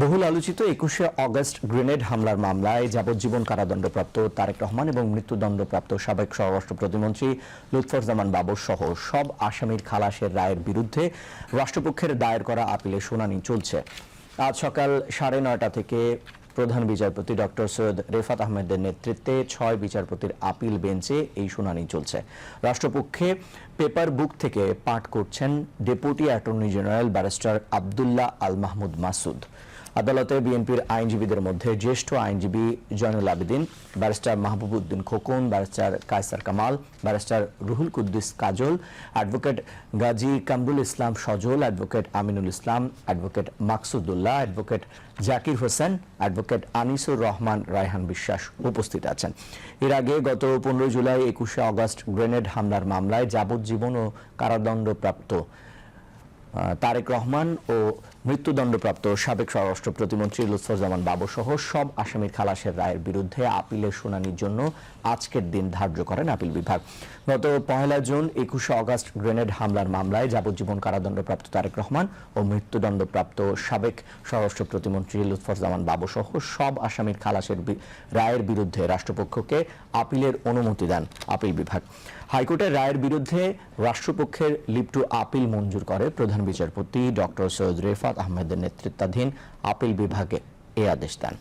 বহুল আলোচিত ২১শে অগস্ট গ্রেনেড হামলার মামলায় যাবজ্জীবন কারাদণ্ডপ্রাপ্ত তারেক রহমান এবং মৃত্যুদণ্ডপ্রাপ্ত সাবেক স্বরাষ্ট্র প্রতিমন্ত্রী লুৎফুজ্জামান বাবর সহ সব আসামির খালাসের রায়ের বিরুদ্ধে রাষ্ট্রপক্ষের দায়ের করা আপিলের শুনানি চলছে। আজ সকাল ৯:৩০ থেকে প্রধান বিচারপতি ডক্টর সৈয়দ রেফাত আহমেদের নেতৃত্বে ৬ বিচারপতির আপিল বেঞ্চে এই শুনানি চলছে। রাষ্ট্রপক্ষে পেপার বুক থেকে পাঠ করছেন deputy attorney general barrister Abdullah Al Mahmud Masud. আদালতে বিএনপির আইনজীবীদের মধ্যে জ্যেষ্ঠ আইনজীবী Zainul Abedin, barrister Mahbub Uddin Khokon, barrister Kaiser Kamal, barrister Ruhul Quddus Kajol, advocate Gazi Kamrul Islam Sajal, advocate Aminul Islam, advocate Maksudullah, advocate Zakir Hossain, advocate Anisur Rahman Raihan Biswas উপস্থিত আছেন। এর আগে গত ১৫ জুলাই ২১শে অগস্ট গ্রেনেড হামলার মামলায় যাবজ্জীবন ও কারাদণ্ডপ্রাপ্ত তারেক রহমান ও মৃত্যুদণ্ডপ্রাপ্ত সাবেক স্বরাষ্ট্র প্রতিমন্ত্রী লুৎফুজ্জামান বাবর সহ সব আসামির খালাসের রায়ের বিরুদ্ধে আপিলের শুনানির জন্য আজকের দিন ধার্য করেন আপিল বিভাগ। গত ১ জুন ২১শে অগস্ট গ্রেনেড হামলার মামলায় যাবজ্জীবন কারাদণ্ডপ্রাপ্ত তারেক রহমান ও মৃত্যুদণ্ডপ্রাপ্ত সাবেক স্বরাষ্ট্র প্রতিমন্ত্রী লুৎফুজ্জামান বাবর সহ সব আসামির খালাসের রায়ের বিরুদ্ধে রাষ্ট্রপক্ষকে আপিলের অনুমতি দেন আপিল বিভাগ। হাইকোর্টের রায়ের বিরুদ্ধে রাষ্ট্রপক্ষের লিভ টু আপিল মঞ্জুর করে প্রধান বিচারপতি ডক্টর সৈয়দ রেফাত আহমেদের নেতৃত্বাধীন আপিল বিভাগে এ আদেশ দেন।